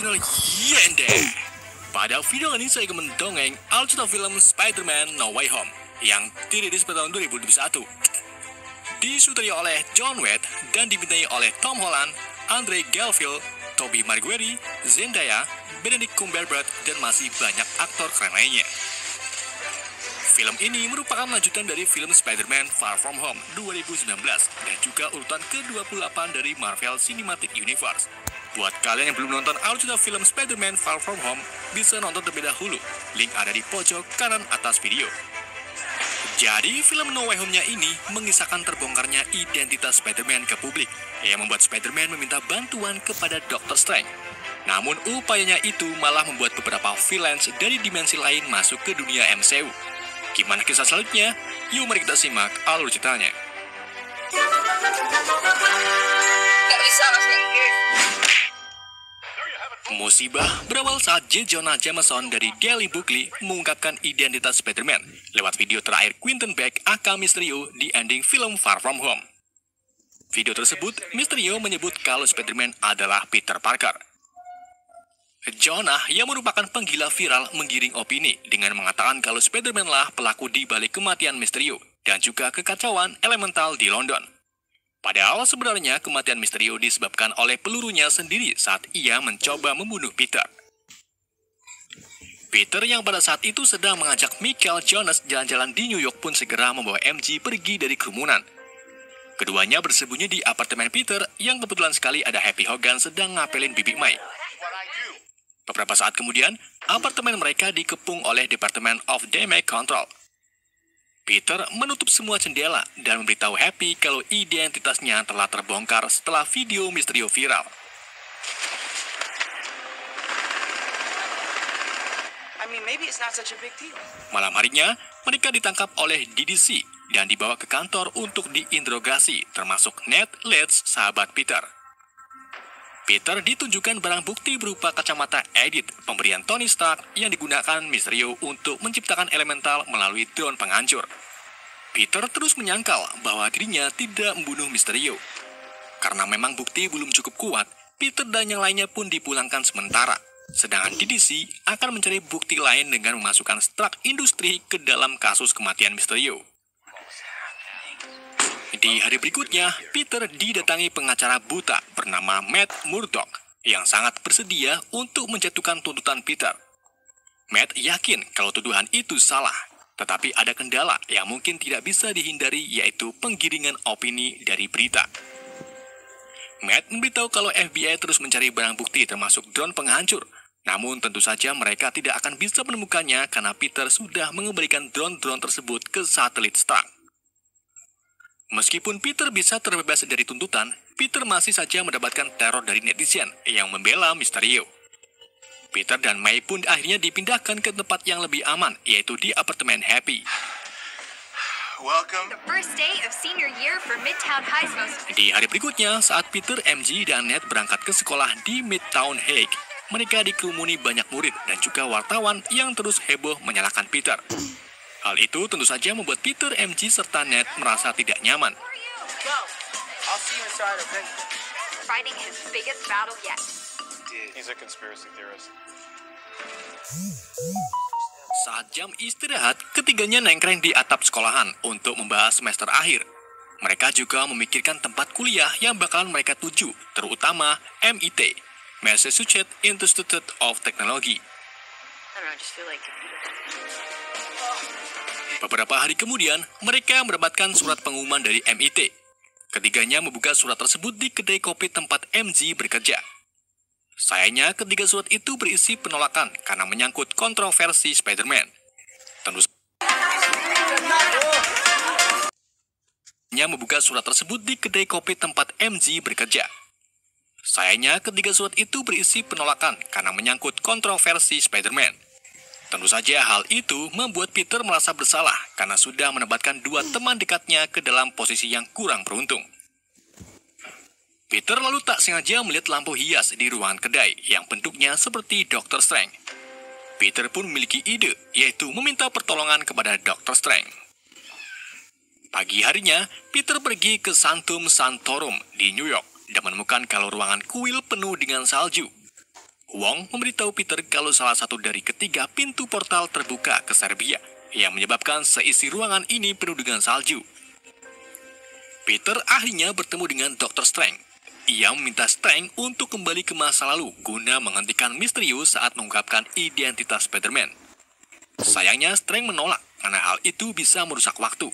channel Yende. Pada video ini saya akan mendongeng alur film Spider-Man No Way Home yang dirilis pada tahun 2021. Disutradari oleh John Watt dan dibintangi oleh Tom Holland, Andrew Garfield, Tobey Maguire, Zendaya, Benedict Cumberbatch, dan masih banyak aktor keren lainnya. Film ini merupakan lanjutan dari film Spider-Man Far From Home 2019 dan juga urutan ke-28 dari Marvel Cinematic Universe. Buat kalian yang belum nonton alur film Spider-Man Far From Home, bisa nonton terlebih dahulu. Link ada di pojok kanan atas video. Jadi, film No Way Home-nya ini mengisahkan terbongkarnya identitas Spider-Man ke publik, yang membuat Spider-Man meminta bantuan kepada Dr. Strange. Namun, upayanya itu malah membuat beberapa villains dari dimensi lain masuk ke dunia MCU. Gimana kisah selanjutnya? Yuk mari kita simak alur ceritanya. Musibah berawal saat J. Jonah Jameson dari Daily Bugle mengungkapkan identitas Spider-Man lewat video terakhir Quentin Beck aka Mysterio di ending film Far From Home. Video tersebut, Mysterio menyebut kalau Spider-Man adalah Peter Parker. Jonah yang merupakan penggila viral menggiring opini dengan mengatakan kalau Spider-Man lah pelaku di balik kematian Mysterio dan juga kekacauan elemental di London. Padahal sebenarnya kematian Mysterio disebabkan oleh pelurunya sendiri saat ia mencoba membunuh Peter. Peter yang pada saat itu sedang mengajak Michael Jones jalan-jalan di New York pun segera membawa MJ pergi dari kerumunan. Keduanya bersembunyi di apartemen Peter yang kebetulan sekali ada Happy Hogan sedang ngapelin Bibi May. Beberapa saat kemudian, apartemen mereka dikepung oleh Department of Damage Control. Peter menutup semua jendela dan memberitahu Happy kalau identitasnya telah terbongkar setelah video Mysterio viral. Malam harinya, mereka ditangkap oleh DDC dan dibawa ke kantor untuk diinterogasi, termasuk Ned Leeds, sahabat Peter. Peter ditunjukkan barang bukti berupa kacamata edit pemberian Tony Stark yang digunakan Mysterio untuk menciptakan elemental melalui drone penghancur. Peter terus menyangkal bahwa dirinya tidak membunuh Mysterio. Karena memang bukti belum cukup kuat, Peter dan yang lainnya pun dipulangkan sementara. Sedangkan DDC akan mencari bukti lain dengan memasukkan Stark Industries ke dalam kasus kematian Mysterio. Di hari berikutnya, Peter didatangi pengacara buta bernama Matt Murdock yang sangat bersedia untuk menjatuhkan tuntutan Peter. Matt yakin kalau tuduhan itu salah, tetapi ada kendala yang mungkin tidak bisa dihindari, yaitu penggiringan opini dari berita. Matt memberitahu kalau FBI terus mencari barang bukti termasuk drone penghancur, namun tentu saja mereka tidak akan bisa menemukannya karena Peter sudah mengembalikan drone-drone tersebut ke satelit Stark. Meskipun Peter bisa terbebas dari tuntutan, Peter masih saja mendapatkan teror dari netizen yang membela Mysterio. Peter dan May pun akhirnya dipindahkan ke tempat yang lebih aman, yaitu di apartemen Happy. Di hari berikutnya, saat Peter, MJ, dan Ned berangkat ke sekolah di Midtown Hague, mereka dikerumuni banyak murid dan juga wartawan yang terus heboh menyalahkan Peter. Hal itu tentu saja membuat Peter, MJ, serta Ned merasa tidak nyaman. Saat jam istirahat, ketiganya nengkreng di atap sekolahan untuk membahas semester akhir. Mereka juga memikirkan tempat kuliah yang bakalan mereka tuju, terutama MIT, Massachusetts Institute of Technology. Beberapa hari kemudian, mereka mendapatkan surat pengumuman dari MIT. Ketiganya membuka surat tersebut di kedai kopi tempat MJ bekerja. Sayangnya, ketiga surat itu berisi penolakan karena menyangkut kontroversi Spider-Man. Tentu saja membuka surat tersebut di kedai kopi tempat MJ bekerja. Sayangnya, ketiga surat itu berisi penolakan karena menyangkut kontroversi Spider-Man. Tentu saja hal itu membuat Peter merasa bersalah karena sudah menempatkan dua teman dekatnya ke dalam posisi yang kurang beruntung. Peter lalu tak sengaja melihat lampu hias di ruangan kedai yang bentuknya seperti Dr. Strange. Peter pun memiliki ide, yaitu meminta pertolongan kepada Dr. Strange. Pagi harinya, Peter pergi ke Santum Santorum di New York dan menemukan kalau ruangan kuil penuh dengan salju. Wong memberitahu Peter kalau salah satu dari ketiga pintu portal terbuka ke Serbia, yang menyebabkan seisi ruangan ini penuh dengan salju. Peter akhirnya bertemu dengan Dr. Strange. Ia meminta Strange untuk kembali ke masa lalu guna menghentikan Misterius saat mengungkapkan identitas Spider-Man. Sayangnya Strange menolak karena hal itu bisa merusak waktu.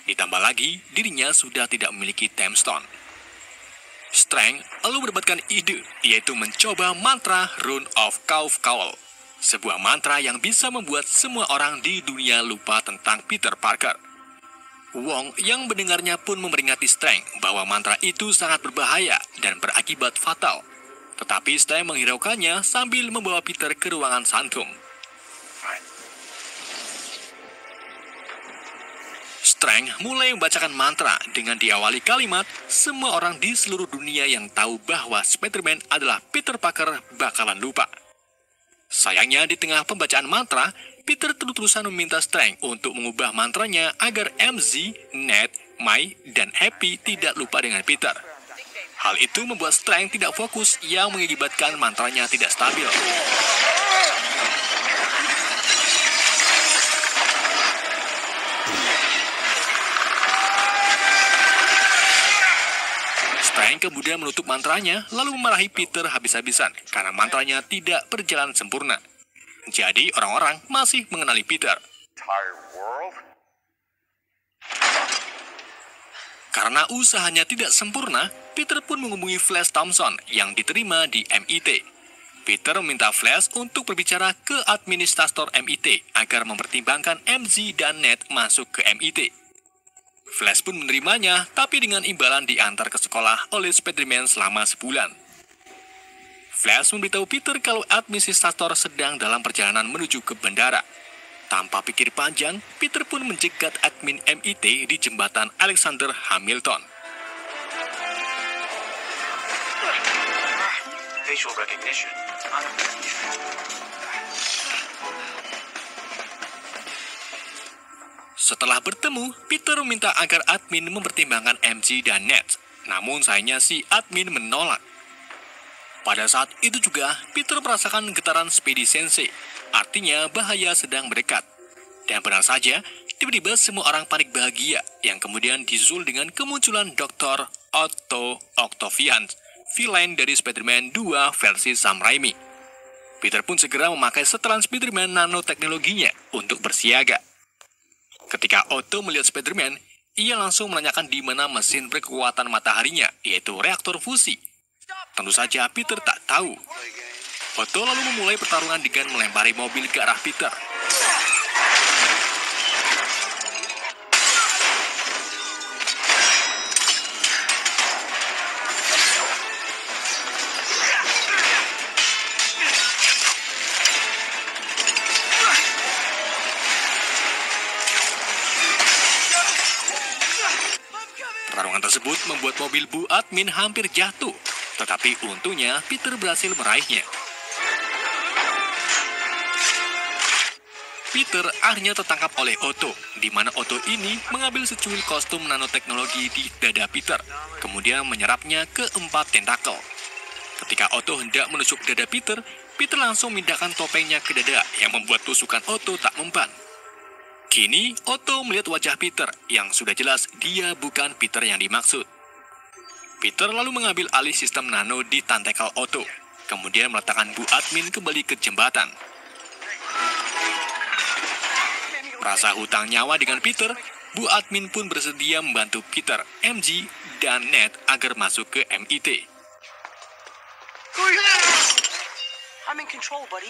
Ditambah lagi, dirinya sudah tidak memiliki Time Stone. Strange lalu mendapatkan ide, yaitu mencoba mantra Rune of Kauf-Kaul, sebuah mantra yang bisa membuat semua orang di dunia lupa tentang Peter Parker. Wong yang mendengarnya pun memperingati Strange bahwa mantra itu sangat berbahaya dan berakibat fatal. Tetapi Strange menghiraukannya sambil membawa Peter ke ruangan Santum. Strange mulai membacakan mantra dengan diawali kalimat, semua orang di seluruh dunia yang tahu bahwa Spider-Man adalah Peter Parker bakalan lupa. Sayangnya di tengah pembacaan mantra, Peter terus-terusan meminta Strange untuk mengubah mantranya agar MJ, Ned, Mai, dan Happy tidak lupa dengan Peter. Hal itu membuat Strange tidak fokus yang mengakibatkan mantranya tidak stabil. Strange kemudian menutup mantranya lalu memarahi Peter habis-habisan karena mantranya tidak berjalan sempurna. Jadi orang-orang masih mengenali Peter. Karena usahanya tidak sempurna, Peter pun menghubungi Flash Thompson yang diterima di MIT. Peter meminta Flash untuk berbicara ke administrator MIT agar mempertimbangkan MJ dan Ned masuk ke MIT. Flash pun menerimanya, tapi dengan imbalan diantar ke sekolah oleh Spider-Man selama sebulan. Flash memberitahu Peter kalau administrator sedang dalam perjalanan menuju ke bandara. Tanpa pikir panjang, Peter pun mencegat admin MIT di jembatan Alexander Hamilton. Facial recognition. Setelah bertemu, Peter meminta agar admin mempertimbangkan MJ dan Ned. Namun sayangnya si admin menolak. Pada saat itu juga, Peter merasakan getaran Spidey Sensei. Artinya bahaya sedang mendekat. Dan benar saja, tiba-tiba semua orang panik bahagia, yang kemudian disusul dengan kemunculan Dr. Otto Octavian, villain dari Spider-Man 2 versi Sam Raimi. Peter pun segera memakai setelan Spider-Man nanoteknologinya untuk bersiaga. Ketika Otto melihat Spider-Man, ia langsung menanyakan di mana mesin berkekuatan mataharinya, yaitu reaktor fusi. Tentu saja Peter tak tahu. Otto lalu memulai pertarungan dengan melempari mobil ke arah Peter. Pertarungan tersebut membuat mobil Bu Admin hampir jatuh, tetapi untungnya Peter berhasil meraihnya. Peter akhirnya tertangkap oleh Otto, di mana Otto ini mengambil secuil kostum nanoteknologi di dada Peter, kemudian menyerapnya ke 4 tentakel. Ketika Otto hendak menusuk dada Peter, Peter langsung memindahkan topengnya ke dada yang membuat tusukan Otto tak mempan. Kini, Otto melihat wajah Peter yang sudah jelas dia bukan Peter yang dimaksud. Peter lalu mengambil alih sistem nano di tentakel Otto, kemudian meletakkan Bu Admin kembali ke jembatan. Merasa hutang nyawa dengan Peter, Bu Admin pun bersedia membantu Peter, MJ, dan Ned agar masuk ke MIT.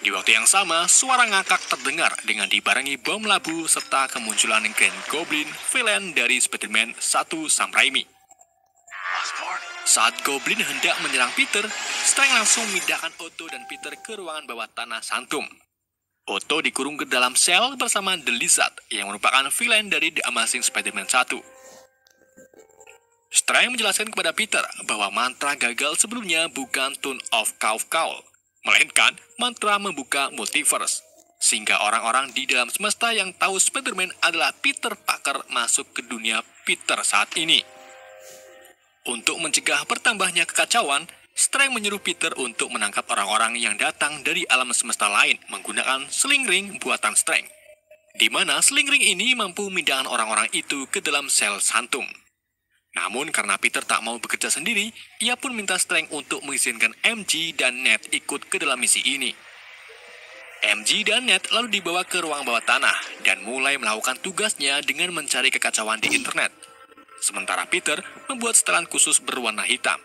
Di waktu yang sama, suara ngakak terdengar dengan dibarengi bom labu serta kemunculan Green Goblin, villain dari Spider-Man 1 Sam Raimi. Saat Goblin hendak menyerang Peter, Strange langsung memindahkan Otto dan Peter ke ruangan bawah tanah Santum. Otto dikurung ke dalam sel bersama The Lizard yang merupakan villain dari The Amazing Spider-Man 1. Strange menjelaskan kepada Peter bahwa mantra gagal sebelumnya bukan Tune of Kauf-Kaul, melainkan mantra membuka multiverse, sehingga orang-orang di dalam semesta yang tahu Spider-Man adalah Peter Parker masuk ke dunia Peter saat ini. Untuk mencegah bertambahnya kekacauan, Strange menyuruh Peter untuk menangkap orang-orang yang datang dari alam semesta lain menggunakan sling ring buatan Strange, di mana sling ring ini mampu memindahkan orang-orang itu ke dalam sel Sanctum. Namun karena Peter tak mau bekerja sendiri, ia pun minta Strange untuk mengizinkan MJ dan Ned ikut ke dalam misi ini. MJ dan Ned lalu dibawa ke ruang bawah tanah dan mulai melakukan tugasnya dengan mencari kekacauan di internet. Sementara Peter membuat setelan khusus berwarna hitam.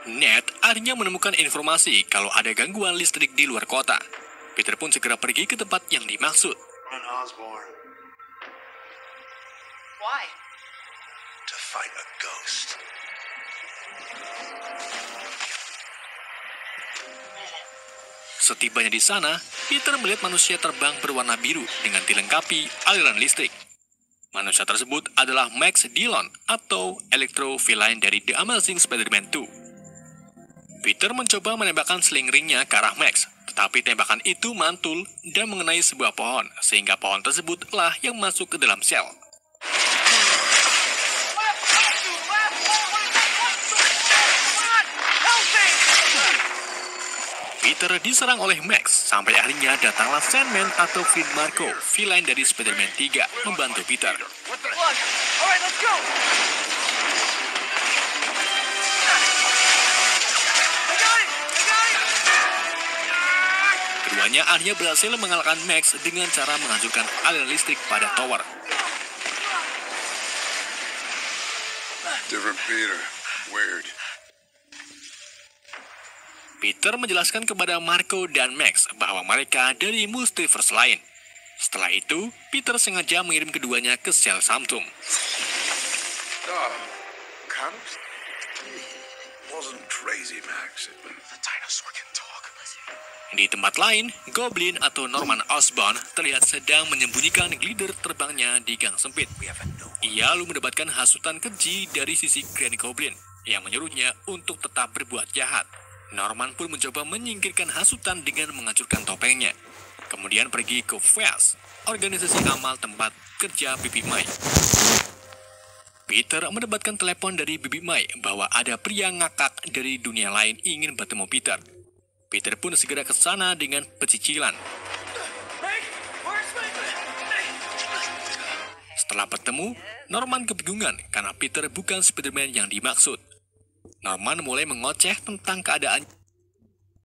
Ned akhirnya menemukan informasi kalau ada gangguan listrik di luar kota. Peter pun segera pergi ke tempat yang dimaksud. Run Osborn Why? to fight a ghost. Setibanya di sana, Peter melihat manusia terbang berwarna biru dengan dilengkapi aliran listrik. Manusia tersebut adalah Max Dillon atau Electro Villain dari The Amazing Spider-Man 2. Peter mencoba menembakkan sling ringnya ke arah Max, tetapi tembakan itu mantul dan mengenai sebuah pohon, sehingga pohon tersebutlah yang masuk ke dalam sel. Peter diserang oleh Max, sampai akhirnya datanglah Sandman atau Finn Marco, villain dari Spider-Man 3, membantu Peter. What the Look! Alright, let's go! Keduanya akhirnya berhasil mengalahkan Max dengan cara menghancurkan aliran listrik pada tower. Different Peter. Weird. Peter menjelaskan kepada Marco dan Max bahwa mereka dari multiverse lain. Setelah itu, Peter sengaja mengirim keduanya ke sel Sanctum. Comes? Wasn't crazy, Max. The dinosaur can talk. Di tempat lain, Goblin atau Norman Osborn terlihat sedang menyembunyikan glider terbangnya di gang sempit. Ia lalu mendapatkan hasutan keji dari sisi Green Goblin yang menyuruhnya untuk tetap berbuat jahat. Norman pun mencoba menyingkirkan hasutan dengan menghancurkan topengnya. Kemudian pergi ke VES, organisasi amal tempat kerja Bibi Mai. Peter mendapatkan telepon dari Bibi Mai bahwa ada pria ngakak dari dunia lain ingin bertemu Peter. Peter pun segera ke sana dengan pecicilan. Setelah bertemu, Norman kebingungan karena Peter bukan Spider-Man yang dimaksud. Norman mulai mengoceh tentang keadaan